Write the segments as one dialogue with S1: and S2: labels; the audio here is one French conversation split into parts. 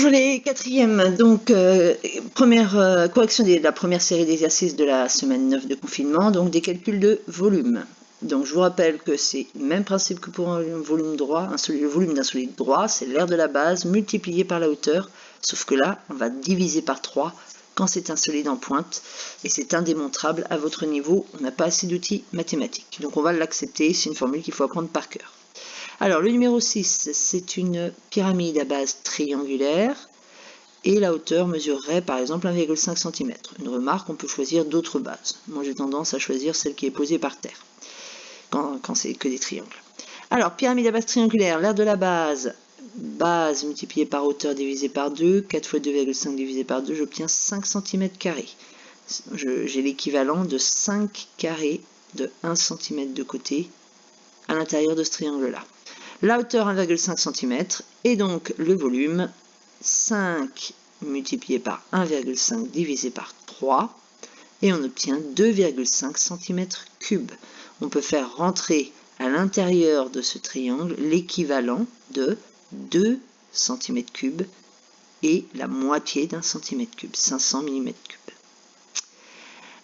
S1: Bonjour les quatrièmes, donc première correction de la première série d'exercices de la semaine 9 de confinement, donc des calculs de volume. Donc je vous rappelle que c'est le même principe que pour un volume droit, le volume d'un solide droit, c'est l'aire de la base multiplié par la hauteur, sauf que là on va diviser par 3 quand c'est un solide en pointe, et c'est indémontrable à votre niveau, on n'a pas assez d'outils mathématiques. Donc on va l'accepter, c'est une formule qu'il faut apprendre par cœur. Alors, le numéro 6, c'est une pyramide à base triangulaire et la hauteur mesurerait par exemple 1,5 cm. Une remarque, on peut choisir d'autres bases. Moi, j'ai tendance à choisir celle qui est posée par terre, quand c'est que des triangles. Alors, pyramide à base triangulaire, l'aire de la base, base multipliée par hauteur divisée par 2, 4 fois 2,5 divisé par 2, j'obtiens 5 cm². J'ai l'équivalent de 5 carrés de 1 cm de côté à l'intérieur de ce triangle-là. La hauteur 1,5 cm et donc le volume 5 multiplié par 1,5 divisé par 3 et on obtient 2,5 cm3. On peut faire rentrer à l'intérieur de ce triangle l'équivalent de 2 cm3 et la moitié d'un cm3, 500 mm3.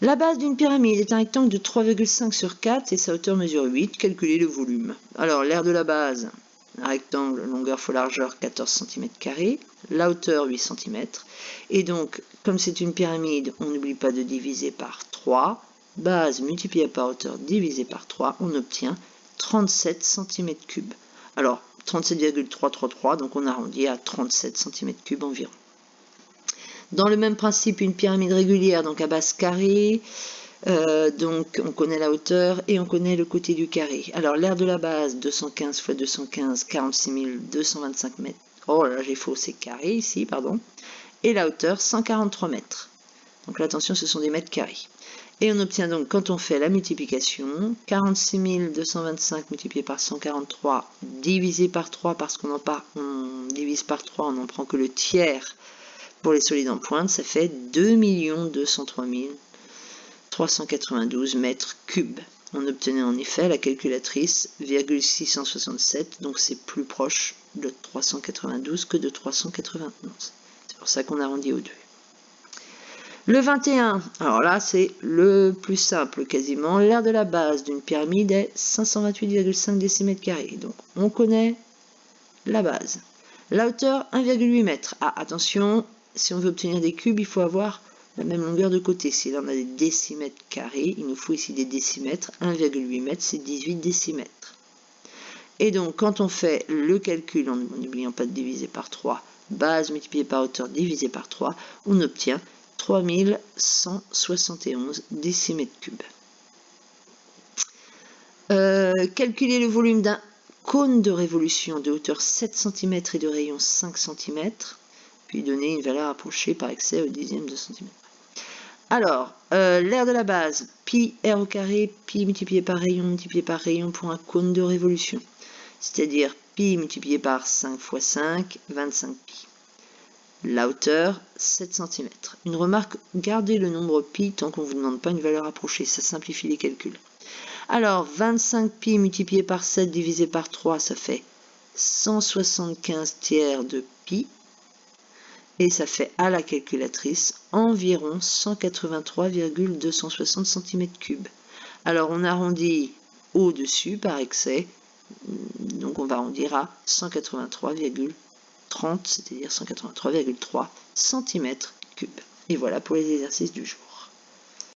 S1: La base d'une pyramide est un rectangle de 3,5 sur 4 et sa hauteur mesure 8. Calculez le volume. Alors, l'aire de la base, un rectangle, longueur fois largeur 14 cm², la hauteur 8 cm. Et donc, comme c'est une pyramide, on n'oublie pas de diviser par 3. Base multipliée par hauteur divisée par 3, on obtient 37 cm3. Alors, 37,333, donc on arrondit à 37 cm3 environ. Dans le même principe, une pyramide régulière, donc à base carrée, donc on connaît la hauteur et on connaît le côté du carré. Alors l'aire de la base, 215 x 215, 46 225 mètres. Oh là, j'ai faux, c'est carré ici, pardon. Et la hauteur, 143 mètres. Donc là, attention, ce sont des mètres carrés. Et on obtient donc, quand on fait la multiplication, 46 225 multiplié par 143 divisé par 3, parce qu'on divise par 3, on n'en prend que le tiers. Pour les solides en pointe, ça fait 2 203 392 mètres cubes. On obtenait en effet la calculatrice 667, donc c'est plus proche de 392 que de 391. C'est pour ça qu'on arrondit au 2. Le 21, alors là c'est le plus simple quasiment. L'aire de la base d'une pyramide est 528,5 décimètres carrés. Donc on connaît la base. La hauteur 1,8 m. Ah, attention, si on veut obtenir des cubes, il faut avoir la même longueur de côté. Si là on a des décimètres carrés, il nous faut ici des décimètres. 1,8 m, c'est 18 décimètres. Et donc, quand on fait le calcul, en n'oubliant pas de diviser par 3, base multipliée par hauteur divisée par 3, on obtient 3171 décimètres cubes. Calculer le volume d'un cône de révolution de hauteur 7 cm et de rayon 5 cm, puis donner une valeur approchée par excès au dixième de centimètre. Alors, l'aire de la base, pi r au carré, pi multiplié par rayon pour un cône de révolution. C'est-à-dire pi multiplié par 5 fois 5, 25 pi. La hauteur, 7 cm. Une remarque, gardez le nombre pi tant qu'on ne vous demande pas une valeur approchée, ça simplifie les calculs. Alors, 25 pi multiplié par 7 divisé par 3, ça fait 175 tiers de pi. Et ça fait à la calculatrice environ 183,260 cm3. Alors, on arrondit au-dessus par excès. Donc, on va arrondir à 183,30, c'est-à-dire 183,3 cm3. Et voilà pour les exercices du jour.